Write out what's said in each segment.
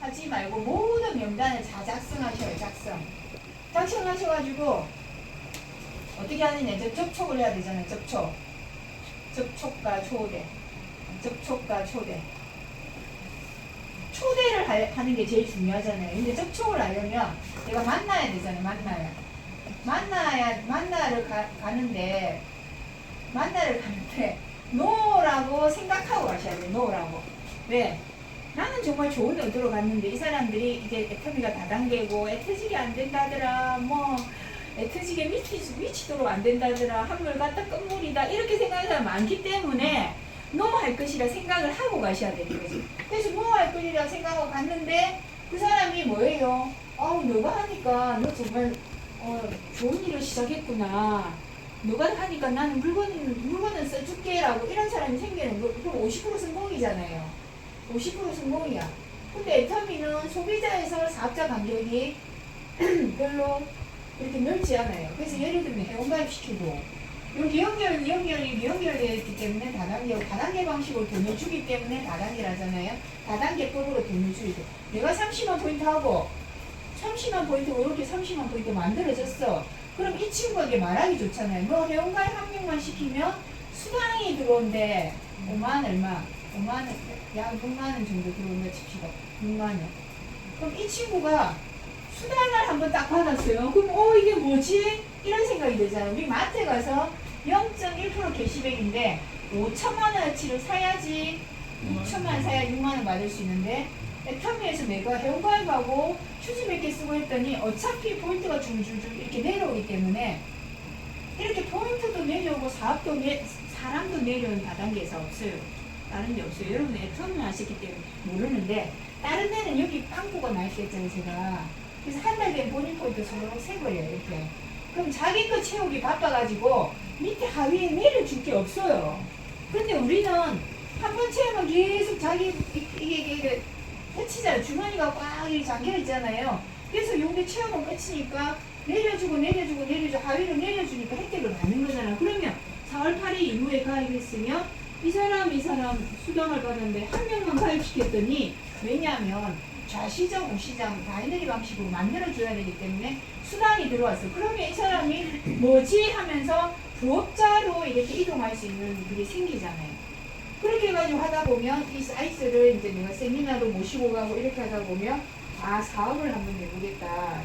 하지 말고 모든 명단을 다 작성하셔요. 작성하셔가지고 어떻게 하느냐. 이제 접촉을 해야 되잖아요. 접촉과 초대. 초대를 하는 게 제일 중요하잖아요. 근데 접촉을 하려면 내가 만나야 되잖아요. 만나러 가는데 노라고 생각하고 가셔야 돼요. 노라고. 왜? 나는 정말 좋은 의도로 갔는데 이 사람들이 이게 애터미가 다단계고 애터지게 안 된다더라. 뭐 애터지게 미치도록 안 된다더라. 한물 갖다 끝물이다. 이렇게 생각하는 사람 많기 때문에 노 할 것이라 생각을 하고 가셔야 되는 거지. 그래서 노 할 것이라 생각하고 갔는데 그 사람이 뭐예요? 너가 하니까 너 정말 좋은 일을 시작했구나. 너가 하니까 나는 물건은 써줄게 라고 이런 사람이 생기는 거. 그럼 50% 성공이잖아요. 50% 성공이야. 근데 애터미는 소비자에서 사업자 간격이 별로 이렇게 넓지 않아요. 그래서 예를 들면 회원가입 시키고 여기 연결되어 있기 때문에 다단계 방식으로 돈을 주기 때문에 다단계라잖아요. 다단계법으로 돈을 주고 내가 30만 포인트 하고 30만 포인트 이렇게 30만 포인트 만들어졌어. 그럼 이 친구에게 말하기 좋잖아요. 너 회원가입 한 명만 시키면 수당이 들어온대. 5만 얼마? 5만원, 약 6만원 정도 들어온다 칩시다. 6만원. 그럼 이 친구가 수당을 한번 딱 받았어요. 그럼 이게 뭐지? 이런 생각이 들잖아요. 우리 마트에 가서 0.1% 캐시백인데 5천만원어치를 사야지 6천만 사야 6만원 받을 수 있는데 애터미에서 내가 회원가입하고 휴지 몇 개 쓰고 했더니 어차피 포인트가 줄줄줄 이렇게 내려오기 때문에 이렇게 포인트도 내려오고 사람도 내려오는 다단계에서 없어요. 다른 데 없어요. 여러분 애터미 하셨기 때문에 모르는데 다른 데는 여기 빵꾸가 나 있겠잖아요. 제가 그래서 한 달 된 본인 포인트 서로 세거예요. 이렇게. 그럼 자기 거 채우기 바빠가지고 밑에 하위에 내려줄 게 없어요. 근데 우리는 한 번 채우면 계속 자기 이게 끝이잖아요. 주머니가 꽉 잠겨 있잖아요. 그래서 여기 채우면 끝이니까 내려주고 하위로 내려주니까 혜택을 받는 거잖아. 그러면 4월 8일 이후에 가입했으면 이 사람 수당을 받았는데 한 명만 가입시켰더니 왜냐하면 좌시장, 우시장 바이너리 방식으로 만들어줘야 되기 때문에 수당이 들어왔어. 그러면 이 사람이 뭐지 하면서 부업자로 이렇게 이동할 수 있는 일이 생기잖아요. 그렇게 해가지고 하다 보면 이 사이트를 이제 내가 세미나로 모시고 가고 이렇게 하다 보면 사업을 한번 해보겠다.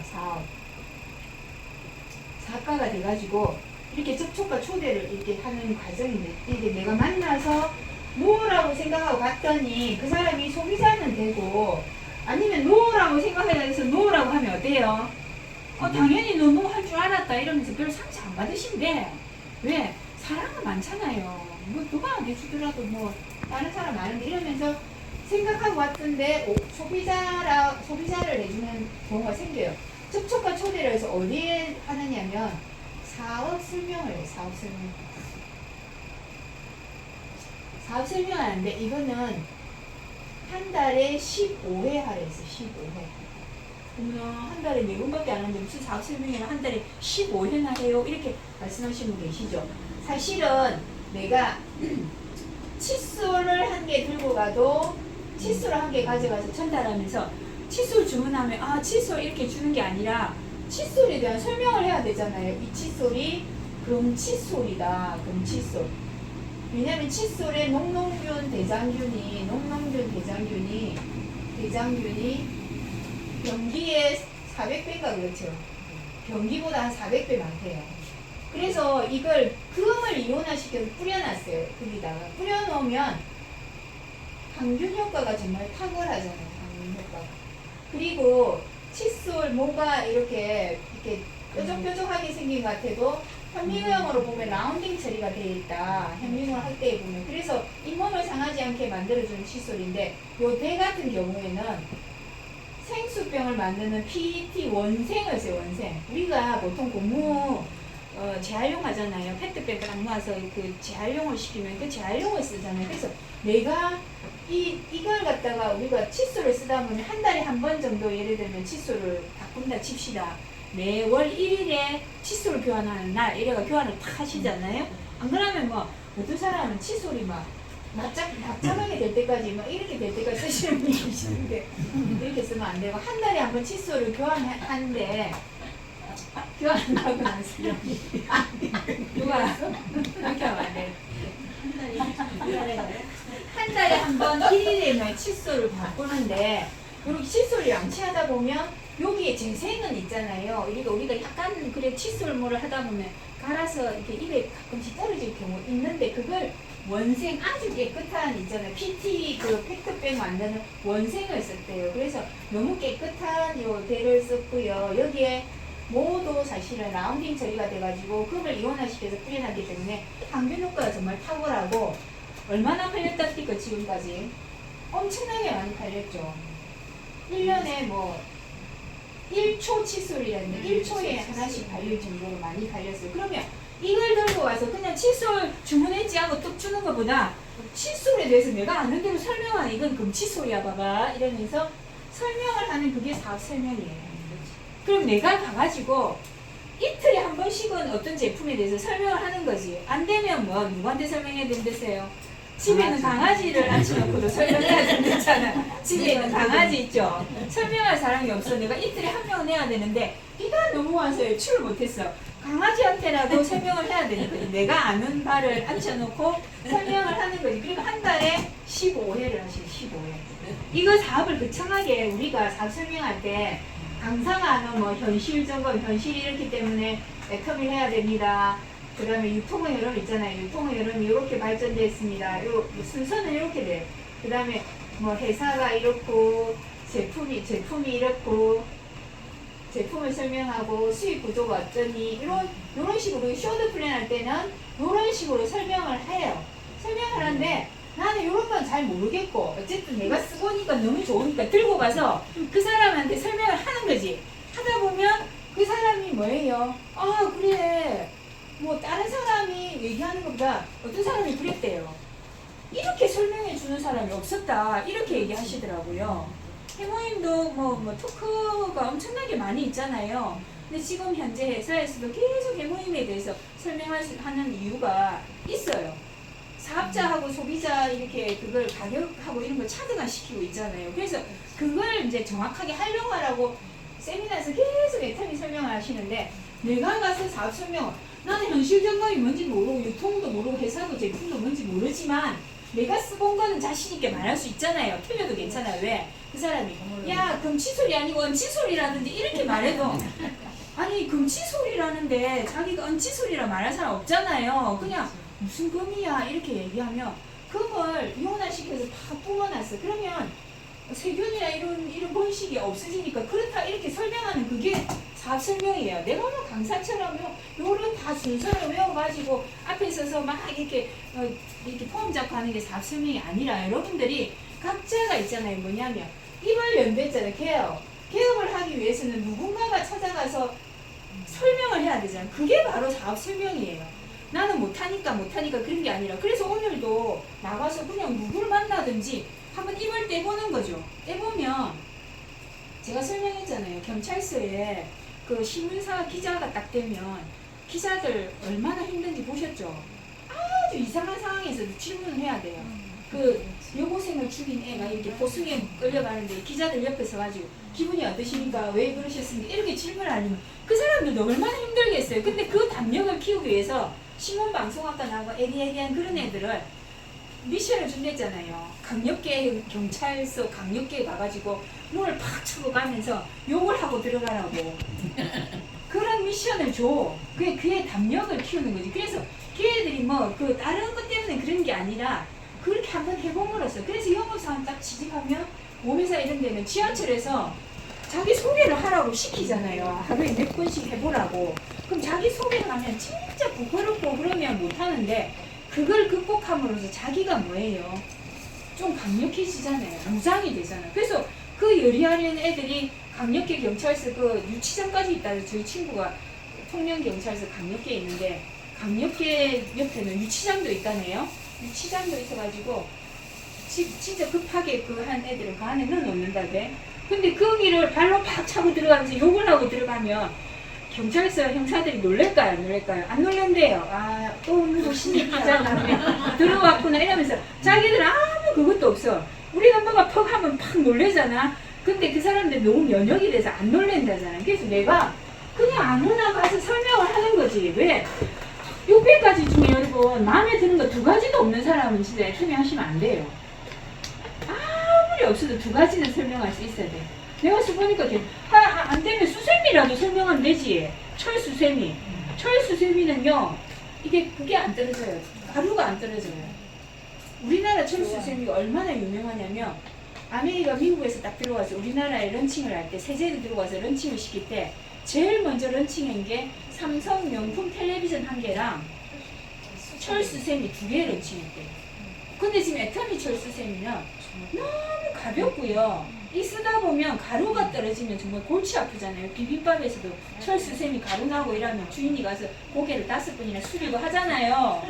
사업가가 돼가지고 이렇게 접촉과 초대를 이렇게 하는 과정인데 이게 내가 만나서 노라고 생각하고 갔더니 그 사람이 소비자는 되고 아니면 노라고 생각해야 해서 노라고 하면 어때요? 당연히 노 할 줄 알았다 이러면서 별 상처 안 받으신데 왜? 사람은 많잖아요. 뭐 누가 안 해주더라도 뭐 다른 사람 많은데 이러면서 생각하고 왔던데 소비자를 해주는 경우가 생겨요. 접촉과 초대를 해서 어디에 하느냐면 사업 설명을 해요. 사업 설명하는데 이거는 한 달에 15회 하래 했어요. 15회. 그러면 한 달에 4번밖에 안 하는데 무슨 사업 설명회는 한 달에 15회나 해요? 이렇게 말씀하시는 분 계시죠? 사실은 내가 칫솔을 한 개 들고 가도 칫솔을 한 개 가져가서 전달하면서 칫솔 주문하면 칫솔 이렇게 주는 게 아니라 칫솔에 대한 설명을 해야 되잖아요. 이 칫솔이 금칫솔이다. 금칫솔. 왜냐면 칫솔에 농농균 대장균이 변기에 400배가 그렇죠. 변기보다 한 400배 많대요. 그래서 이걸 금을 이온화시켜서 뿌려놨어요. 거기다가 뿌려놓으면 항균 효과가 정말 탁월하잖아요. 항균 효과가. 그리고 칫솔 뭐가 이렇게 뾰족뾰족하게 생긴 것 같아도 현미경으로 보면 라운딩 처리가 되어 있다. 현미경을 할 때 보면. 그래서 잇몸을 상하지 않게 만들어주는 칫솔인데 요 대 같은 경우에는 생수병을 만드는 PET 원생을 써요. 원생. 우리가 보통 고무 재활용 하잖아요. 페트병 딱 모아서 그 재활용을 시키면 그 재활용을 쓰잖아요. 그래서 내가 이걸 갖다가 우리가 칫솔을 쓰다 보면 한 달에 한 번 정도 예를 들면 칫솔을 바꾼다 칩시다. 매월 1일에 칫솔을 교환하는 날 이래가 교환을 탁 하시잖아요. 안 그러면 뭐 어떤 사람은 칫솔이 막 납작하게 될 때까지 막 이렇게 될 때까지 쓰시는 분이 계시는데 이렇게 쓰면 안 되고 한 달에 한 번 칫솔을 교환하는데 교환하고 나서요. 누가 이렇게 하면 안 돼. 한 달에 한 번 1일에 칫솔을 바꾸는데 이렇게 칫솔을 양치하다 보면 여기에 재생은 있잖아요. 그러니까 우리가 약간 그래 칫솔물을 하다 보면 갈아서 이렇게 입에 가끔씩 떨어질 경우 있는데 그걸 원생 아주 깨끗한 있잖아요. PT 그 페트병 만드는 원생을 썼대요. 그래서 너무 깨끗한 요 대를 썼고요. 여기에 모두 사실은 라운딩 처리가 돼가지고 그걸 이온화시켜서 풀려났기 때문에 항균 효과가 정말 탁월하고 얼마나 팔렸답니까 지금까지? 엄청나게 많이 팔렸죠. 1년에 뭐 1초 칫솔이라는데 1초에 하나씩 팔릴 정도로 많이 팔렸어요. 그러면 이걸 들고 와서 그냥 칫솔 주문했지 하고 뚝 주는 것보다 칫솔에 대해서 내가 아는 대로 설명하는 이건 금칫솔이야 봐봐 이러면서 설명을 하는 그게 사업 설명이에요. 그럼 내가 가가지고 이틀에 한 번씩은 어떤 제품에 대해서 설명을 하는 거지. 안 되면 뭐 누구한테 설명해야 된다세요? 집에는 강아지를 앉혀놓고도 설명해야 된다잖아. 집에 있는 강아지 있죠. 설명할 사람이 없어. 내가 이틀에 한 명은 해야 되는데 비가 너무 와서 외출을 못했어. 강아지한테라도 설명을 해야 되는데 내가 아는 바를 앉혀놓고 설명을 하는 거지. 그리고 한 달에 15회를 하시죠. 15회. 이거 사업을 거창하게 우리가 사업 설명할 때 강사가 뭐 현실 점검, 현실이 이렇기 때문에 애터미를 해야 됩니다. 그 다음에 유통의 흐름 있잖아요. 유통의 흐름이 이렇게 발전됐습니다. 요 순서는 이렇게 돼요. 그 다음에 뭐 회사가 이렇고 제품이 이렇고 제품을 설명하고 수익 구조가 어떠니 이런 식으로 쇼드 플랜 할 때는 이런 식으로 설명을 해요. 설명을 하는데 나는 이런 건 잘 모르겠고 어쨌든 내가 쓰고니까 너무 좋으니까 들고 가서 그 사람한테 설명을 하는 거지. 하다 보면 그 사람이 뭐예요? 아 그래 뭐 다른 사람이 얘기하는 것보다 어떤 사람이 그랬대요. 이렇게 설명해 주는 사람이 없었다. 이렇게 얘기하시더라고요. 해모임도 뭐 토크가 엄청나게 많이 있잖아요. 근데 지금 현재 회사에서도 계속 해모임에 대해서 설명하는 이유가 있어요. 사업자하고 소비자 이렇게 그걸 가격하고 이런 걸 차등화 시키고 있잖아요. 그래서 그걸 이제 정확하게 활용하라고 세미나에서 계속 애터미 설명을 하시는데 내가 가서 사업 설명 나는 현실 점검이 뭔지 모르고 유통도 모르고 회사도 제품도 뭔지 모르지만 내가 써본 거는 자신 있게 말할 수 있잖아요. 틀려도 괜찮아요. 왜? 그 사람이 야 금칫솔이 아니고 은칫솔이라든지 이렇게 말해도 아니 금칫솔이라는데 자기가 은칫솔이라 말할 사람 없잖아요. 그냥 무슨 금이야 이렇게 얘기하면 금을 이온화시켜서 다 뿜어놨어. 그러면 세균이나 이런 번식이 없어지니까 그렇다 이렇게 설명하는 그게 사업 설명이에요. 내가 뭐 강사처럼 요런 다 순서를 외워가지고 앞에 서서 막 이렇게 폼 잡고 하는 게 사업 설명이 아니라 여러분들이 각자가 있잖아요. 뭐냐면 입을 연대했잖아요. 개업을 하기 위해서는 누군가가 찾아가서 설명을 해야 되잖아요. 그게 바로 사업 설명이에요. 나는 못하니까 그런 게 아니라 그래서 오늘도 나가서 그냥 누구를 만나든지 한번 입을 떼보는 거죠. 떼보면 제가 설명했잖아요. 경찰서에 그 신문사 기자가 딱 되면 기자들 얼마나 힘든지 보셨죠? 아주 이상한 상황에서도 질문을 해야 돼요. 그 여고생을 죽인 애가 이렇게 보승에 끌려가는데 기자들 옆에 서가지고 기분이 어떠십니까? 왜 그러셨습니까? 이렇게 질문을 하면 그 사람들도 얼마나 힘들겠어요. 근데 그 담력을 키우기 위해서 신문방송학과 나고 애리애리한 그런 애들을 미션을 준댔잖아요. 강력계 경찰서 강력계에 가가지고 문을 팍 치고 가면서 욕을 하고 들어가라고 그런 미션을 줘. 그게 그의 담력을 키우는 거지. 그래서 걔들이 뭐 그 다른 것 때문에 그런 게 아니라 그렇게 한번 해봄으로써 그래서 영업사원 딱 취직하면 모회사 이런 데는 지하철에서 자기 소개를 하라고 시키잖아요. 하루에 몇 번씩 해보라고. 그럼 자기 소개를 하면 진짜 부끄럽고 그러면 못하는데 그걸 극복함으로써 자기가 뭐예요? 좀 강력해지잖아요. 무장이 되잖아요. 그래서 그 열의하는 애들이 강력계 경찰서 그 유치장까지 있다. 저희 친구가 통영경찰서 강력계에 있는데 강력계 옆에는 유치장도 있다네요. 유치장도 있어가지고 진짜 급하게 그 한 애들은 그 안에 넣어놓는다대. 근데 거기를 발로 팍 차고 들어가면서 욕을 하고 들어가면 경찰서 형사들이 놀랄까요? 안 놀랄까요? 안 놀란대요. 아, 또 누구 신입 하잖아. 들어왔구나 이러면서 자기들은 아무 그것도 없어. 우리가 뭐가 퍽 하면 팍 놀래잖아. 근데 그 사람들 너무 면역이 돼서 안 놀랜다잖아. 그래서 내가 그냥 아무나 가서 설명을 하는 거지. 왜? 600가지 중에 여러분 마음에 드는 거 2가지도 없는 사람은 진짜 애터미 하시면 안 돼요. 아무리 없어도 2가지는 설명할 수 있어야 돼. 내가 써보니까 안 되면 수세미라도 설명하면 되지. 철수세미. 철수세미는요, 그게 안 떨어져요. 가루가 안 떨어져요. 우리나라 철수세미가 얼마나 유명하냐면, 아메리카, 미국에서 딱 들어와서 우리나라에 런칭을 할 때, 세제를 들어와서 런칭을 시킬 때, 제일 먼저 런칭한 게 삼성 명품 텔레비전 1개랑 철수세미 2개 런칭했대요. 근데 지금 애터미 철수세미는 너무 가볍고요. 이 쓰다 보면 가루가 떨어지면 정말 골치 아프잖아요. 비빔밥에서도 철수세미 가루 나고 이러면 주인이 가서 고개를 5번이나 숙이고 하잖아요.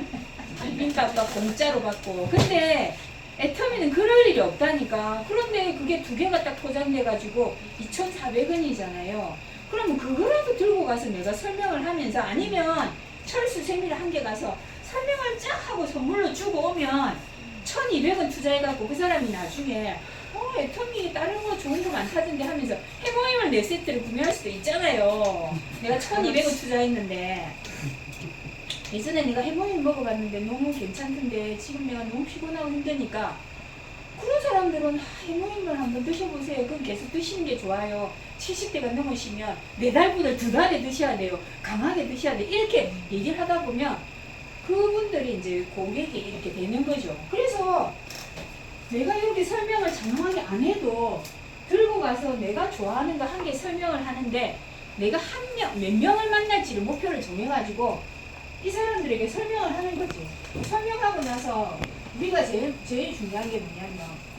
비빔밥밥 공짜로 받고. 근데 애터미는 그럴 일이 없다니까. 그런데 그게 2개가 딱 포장돼가지고 2,400원이잖아요. 그러면 그거라도 들고 가서 내가 설명을 하면서, 아니면 철수세미를 1개 가서 설명을 쫙 하고 선물로 주고 오면 1,200원 투자해갖고 그 사람이 나중에 애터미 다른 거 좋은 거 많다던데 하면서 해모임을 4세트를 구매할 수도 있잖아요. 내가 1,200원 투자했는데. 예전에 내가 해모임 먹어봤는데 너무 괜찮던데 지금 내가 너무 피곤하고 힘드니까, 그런 사람들은 해모임을 한번 드셔보세요. 그럼 계속 드시는 게 좋아요. 70대가 넘으시면 4달분을 2달에 드셔야 돼요. 강하게 드셔야 돼요. 이렇게 얘기를 하다 보면 그분들이 이제 고객이 이렇게 되는 거죠. 그래서 내가 이렇게 설명을 장황하게 안 해도 들고 가서 내가 좋아하는 거 1개 설명을 하는데, 내가 몇 명을 만날지를 목표를 정해가지고 이 사람들에게 설명을 하는 거지. 설명하고 나서 우리가 제일 중요한 게 뭐냐면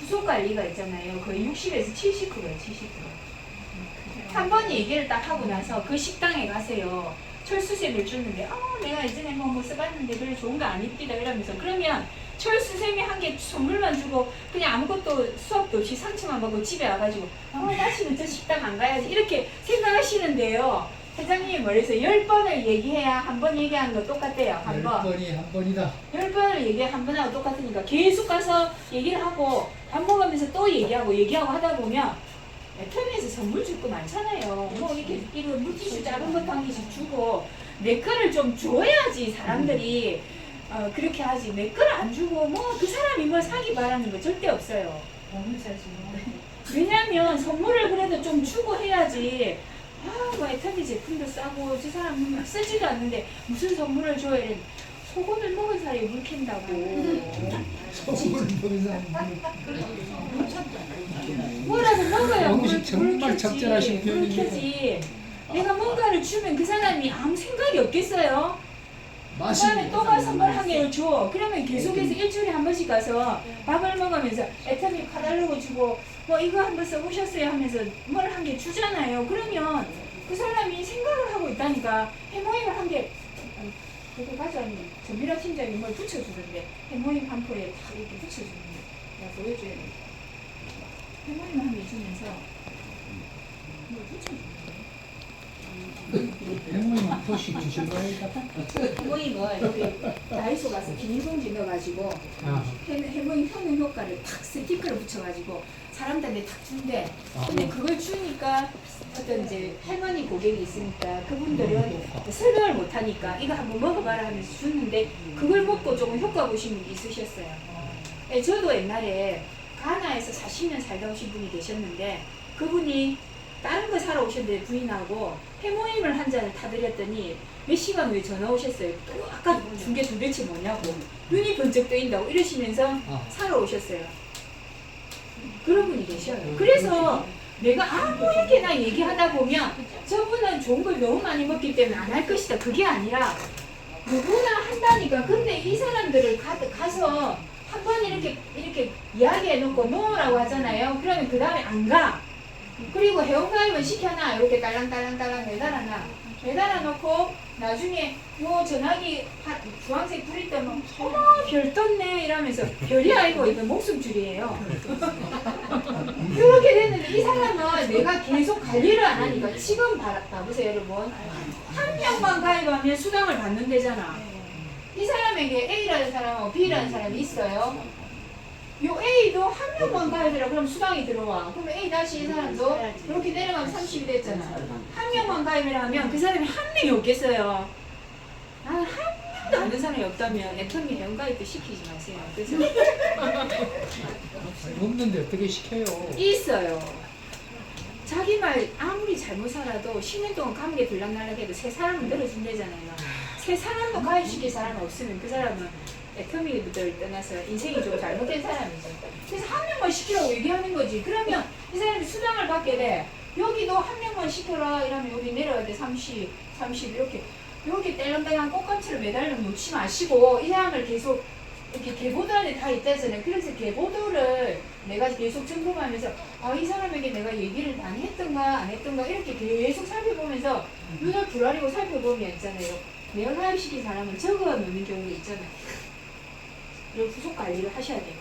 구속 관리가 있잖아요. 거의 60에서 70%예요. 70%. 한 번 얘기를 딱 하고 나서 그 식당에 가세요. 철수세미를 주는데, 내가 예전에 뭐 써봤는데 그래 좋은 거 아닙니다 이러면서, 그러면 철수세미 1개 선물만 주고 그냥 아무것도 수업도 없이 상처만 받고 집에 와가지고 다시는 저 식당 안 가야지 이렇게 생각하시는데요. 회장님이 뭐래서 10번을 얘기해야 한 번 얘기하는 거 똑같대요. 한 번. 10번이 한 번이다. 10번을 얘기해 한 번하고 똑같으니까 계속 가서 얘기를 하고 밥 먹으면서 또 얘기하고 하다 보면 애터미에서 선물 줄 거 많잖아요. 뭐 이렇게 이거 물티슈 작은 것도 1개씩 주고 내 거를 좀 줘야지 사람들이 그렇게 하지. 내 거를 안 주고 뭐 그 사람이 뭐 사기 바라는 거 절대 없어요. 왜냐면 선물을 그래도 좀 주고 해야지. 뭐 애터미 제품도 싸고 저 사람 쓰지도 않는데 무슨 선물을 줘야 이래. 소금을 먹은 사람이 물 캔다고. 소금을 먹은 사람이 뭐라도 먹어야 음식 정말 적절하신 물 켜지. 내가 뭔가를 주면 그 사람이 아무 생각이 없겠어요? 그 다음에 또 가서 뭘 한 개를 줘. 그러면 계속해서 일주일에 한 번씩 가서 밥을 먹으면서 애터미 카달로그 주고 뭐 이거 한번 써보셨어요 하면서 뭘 한 개 주잖아요. 그러면 그 사람이 생각을 하고 있다니까. 해모임을 1개 그거 가져왔니? 전미라 팀장이 뭘 붙여주는데 해모임 한 포에 다 이렇게 붙여주는데 내가 보여줘야 돼. 해모임을 1개 주면서 뭘 붙여주는데 해모임 토시 주실 거니까. 해모임을 이렇게 다이소 가서 비닐봉지 넣어가지고 해모임 효능 효과를 탁 스티커를 붙여가지고 사람들한테 탁 준대. 근데 그걸 주니까 어떤 이제 할머니 고객이 있으니까 그분들은 설명을 못하니까 이거 한번 먹어봐라 하면서 줬는데 그걸 먹고 조금 효과 보신 분이 있으셨어요. 네, 저도 옛날에 가나에서 40년 살다 오신 분이 계셨는데 그분이 다른 거 사러 오셨는데 부인하고 해모임을 1잔을 타드렸더니 몇 시간 후에 전화 오셨어요. 또 아까 준 게 도대체 뭐냐고 눈이 번쩍 뜨인다고 이러시면서 사러 오셨어요. 그런 분이 계셔요. 그래서 내가 아무렇게나 얘기하다 보면 저분은 좋은 걸 너무 많이 먹기 때문에 안 할 것이다. 그게 아니라 누구나 한다니까. 근데 이 사람들을 가서 한 번 이렇게 이야기해놓고 노라고 하잖아요. 그러면 그 다음에 안 가. 그리고 회원가입은 시켜놔. 이렇게 딸랑딸랑딸랑 매달아 놓고 나중에 뭐 전화기 주황색 불이 뜨면 어머 별 떴네 이러면서 별이 아니고 이거 목숨줄이에요. 그렇게 됐는데 이 사람은 내가 계속 관리를 안 하니까 지금 봐보세요 여러분. 한 명만 가입하면 수당을 받는다잖아. 이 사람에게 A라는 사람하고 B라는 사람이 있어요. 요 A도 한 명만 가입해라 그럼 수당이 들어와. 그럼 A 다시 이 사람도 이렇게 내려가면 30이 됐잖아. 한 명만 가입해라 하면 그 사람이 한 명이 없겠어요. 나는 한 명도 아는 사람이 없다면 애터미 회원가입도 시키지 마세요. 그래서 없는데 어떻게 시켜요? 있어요. 자기 말 아무리 잘못 살아도 10년 동안 감기에 들락날락해도 새 사람은 늘어준다잖아요. 새 사람도 가입시킬 사람이 없으면 그 사람은 애터미를 떠나서 인생이 좀 잘못된 사람이죠. 그래서 한 명만 시키라고 얘기하는 거지. 그러면 이 사람이 수당을 받게 돼. 여기도 한 명만 시켜라 이러면 여기 내려야 돼. 30 이렇게 떼렁떼렁한 꽃감치를 매달려 놓지 마시고 이 사람을 계속 이렇게 계보도 안에 다 있다잖아요. 그래서 계보도를 내가 계속 점검하면서 이 사람에게 내가 얘기를 많이 했던가 안 했던가 이렇게 계속 살펴보면서 눈을 부라리고 살펴보면 있잖아요. 내가 가입시킨 사람은 적어 놓는 경우가 있잖아요. 이런 후속 관리를 하셔야 돼요.